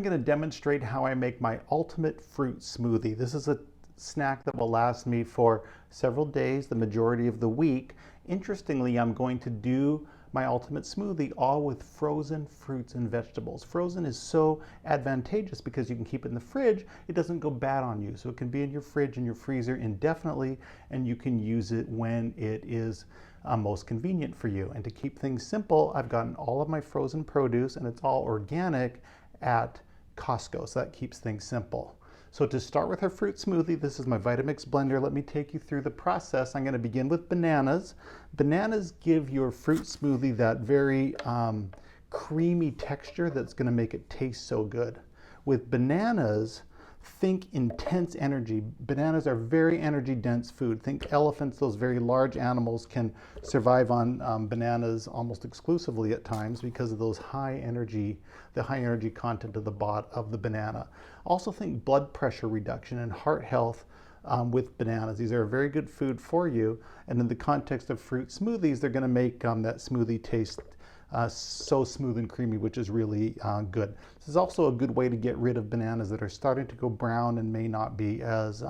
going to demonstrate how I make my ultimate fruit smoothie. This is a snack that will last me for several days, the majority of the week. Interestingly, I'm going to do my ultimate smoothie all with frozen fruits and vegetables. Frozen is so advantageous because you can keep it in the fridge. It doesn't go bad on you. So it can be in your fridge and your freezer indefinitely, and you can use it when it is most convenient for you. And to keep things simple, I've gotten all of my frozen produce, and it's all organic at Costco, so that keeps things simple. So to start with our fruit smoothie, this is my Vitamix blender. Let me take you through the process. I'm going to begin with bananas. Bananas give your fruit smoothie that very creamy texture that's going to make it taste so good. With bananas, think intense energy. Bananas are very energy dense food. Think elephants, those very large animals can survive on bananas almost exclusively at times because of those high energy content of the banana. Also think blood pressure reduction and heart health with bananas. These are a very good food for you. And in the context of fruit smoothies, they're gonna make that smoothie taste so smooth and creamy, which is really good. This is also a good way to get rid of bananas that are starting to go brown and may not be as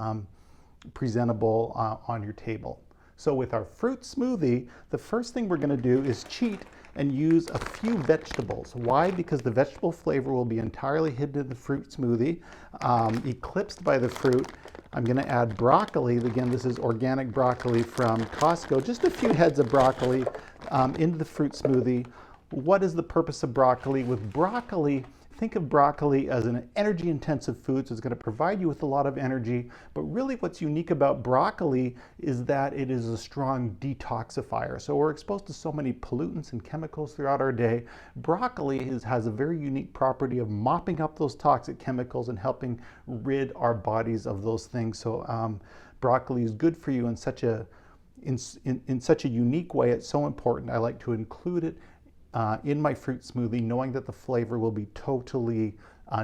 presentable on your table. So with our fruit smoothie, the first thing we're going to do is cheat and use a few vegetables. Why? Because the vegetable flavor will be entirely hidden in the fruit smoothie, eclipsed by the fruit. I'm going to add broccoli. Again, this is organic broccoli from Costco. Just a few heads of broccoli into the fruit smoothie. What is the purpose of broccoli? With broccoli, think of broccoli as an energy-intensive food, so it's going to provide you with a lot of energy. But really what's unique about broccoli is that it is a strong detoxifier. So we're exposed to so many pollutants and chemicals throughout our day. Broccoli has a very unique property of mopping up those toxic chemicals and helping rid our bodies of those things. So broccoli is good for you in such a unique way. It's so important. I like to include it in my fruit smoothie, knowing that the flavor will be totally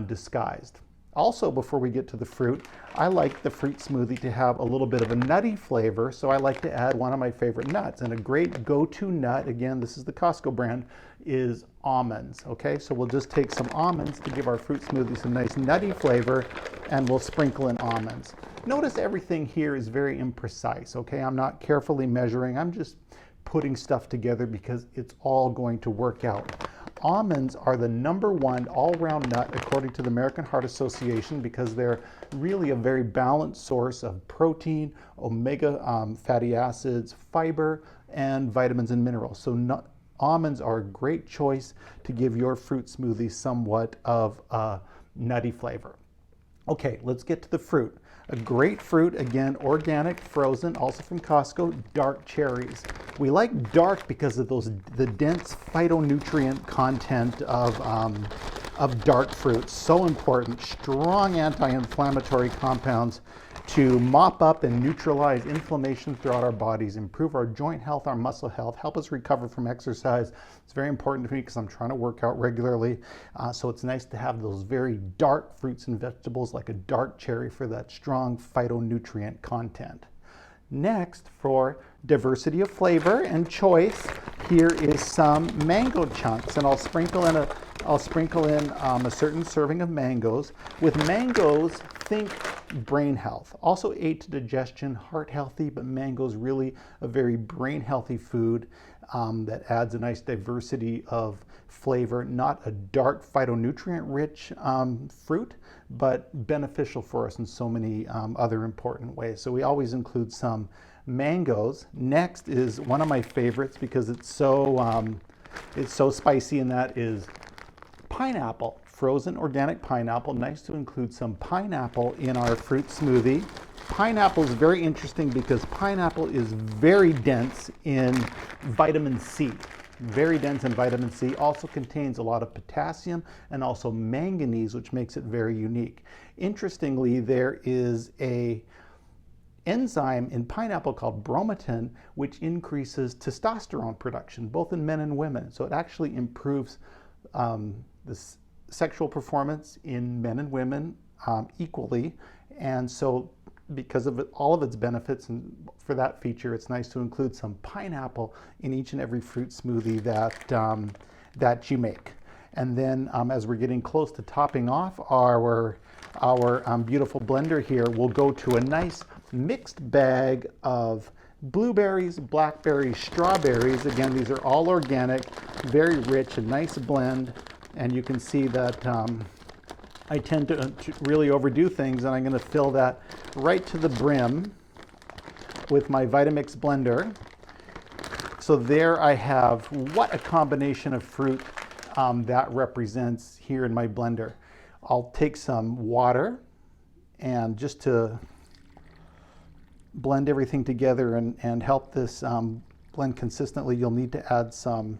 disguised. Also, before we get to the fruit, I like the fruit smoothie to have a little bit of a nutty flavor, so I like to add one of my favorite nuts. And a great go-to nut, again, this is the Costco brand, is almonds. Okay, so we'll just take some almonds to give our fruit smoothie some nice nutty flavor, and we'll sprinkle in almonds. Notice everything here is very imprecise, okay? I'm not carefully measuring, I'm just putting stuff together because it's all going to work out. Almonds are the #1 all-round nut according to the American Heart Association because they're really a very balanced source of protein, omega fatty acids, fiber, and vitamins and minerals. So almonds are a great choice to give your fruit smoothie somewhat of a nutty flavor. Okay, let's get to the fruit. A great fruit, again, organic, frozen, also from Costco, dark cherries. We like dark because of the dense phytonutrient content of dark fruits. So important. Strong anti-inflammatory compounds to mop up and neutralize inflammation throughout our bodies, improve our joint health, our muscle health, help us recover from exercise. It's very important to me because I'm trying to work out regularly. So it's nice to have those very dark fruits and vegetables like a dark cherry for that strong phytonutrient content. Next, for diversity of flavor and choice, here is some mango chunks, and I'll sprinkle in a certain serving of mangoes. With mangoes, think brain health. Also aid to digestion, heart healthy, but mangoes really a very brain healthy food that adds a nice diversity of flavor. Not a dark phytonutrient rich fruit, but beneficial for us in so many other important ways. So we always include some mangoes. Next is one of my favorites because it's so spicy, and that is pineapple. Frozen organic pineapple. Nice to include some pineapple in our fruit smoothie. Pineapple is very interesting because pineapple is very dense in vitamin C. Very dense in vitamin C. Also contains a lot of potassium and also manganese, which makes it very unique. Interestingly, there is a enzyme in pineapple called bromatin, which increases testosterone production, both in men and women. So it actually improves the sexual performance in men and women equally. And so because of all of its benefits, and for that feature, it's nice to include some pineapple in each and every fruit smoothie that you make. And then as we're getting close to topping off our beautiful blender here, we'll go to a nice mixed bag of blueberries, blackberries, strawberries. Again, these are all organic, very rich, a nice blend. And you can see that I tend to really overdo things, and I'm going to fill that right to the brim with my Vitamix blender. So there I have what a combination of fruit that represents here in my blender. I'll take some water, and just to blend everything together and help this blend consistently, you'll need to add some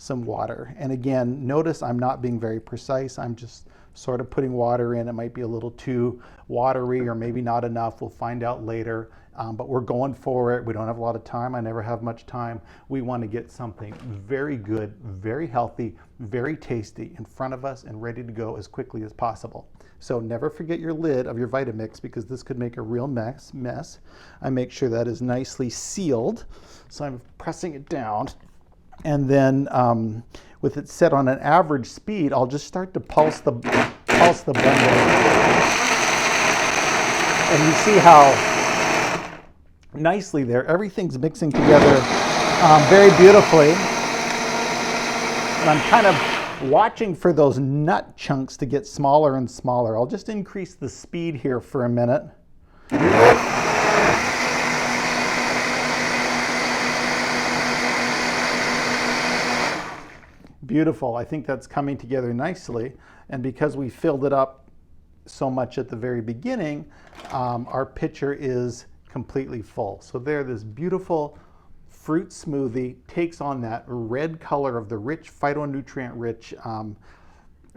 water. And again, notice I'm not being very precise. I'm just sort of putting water in. It might be a little too watery or maybe not enough. We'll find out later. But we're going for it. We don't have a lot of time. I never have much time. We want to get something very good, very healthy, very tasty in front of us and ready to go as quickly as possible. So never forget your lid of your Vitamix, because this could make a real mess. I make sure that is nicely sealed. So I'm pressing it down. And then with it set on an average speed, I'll just start to pulse the blender. And you see how nicely there, everything's mixing together very beautifully. And I'm kind of watching for those nut chunks to get smaller and smaller. I'll just increase the speed here for a minute. Beautiful. I think that's coming together nicely. And because we filled it up so much at the very beginning, our pitcher is completely full. So there, this beautiful fruit smoothie takes on that red color of the rich, phytonutrient-rich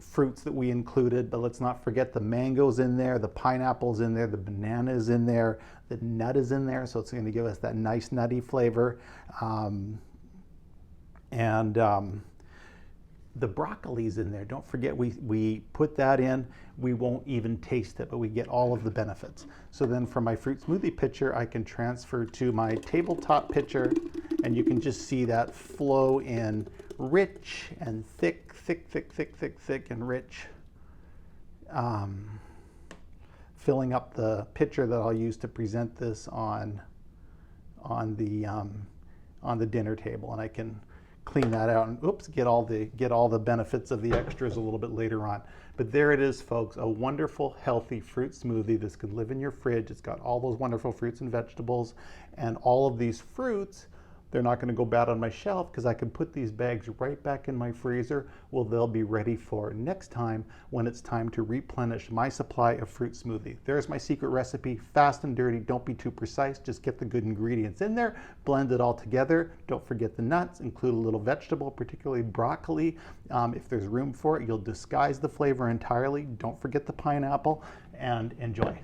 fruits that we included. But let's not forget the mango's in there, the pineapple's in there, the banana is in there, the nut is in there. So it's going to give us that nice nutty flavor. The broccoli's in there. Don't forget, we put that in. We won't even taste it, but we get all of the benefits. So then for my fruit smoothie pitcher, I can transfer to my tabletop pitcher, and you can just see that flow in rich and thick and rich, filling up the pitcher that I'll use to present this on the dinner table. And I can clean that out and get all the benefits of the extras a little bit later on. But there it is, folks, a wonderful, healthy fruit smoothie. This could live in your fridge. It's got all those wonderful fruits and vegetables, and all of these fruits, they're not going to go bad on my shelf because I can put these bags right back in my freezer. Well, they'll be ready for next time when it's time to replenish my supply of fruit smoothie. There's my secret recipe, fast and dirty. Don't be too precise. Just get the good ingredients in there, blend it all together. Don't forget the nuts, include a little vegetable, particularly broccoli. If there's room for it, you'll disguise the flavor entirely. Don't forget the pineapple, and enjoy.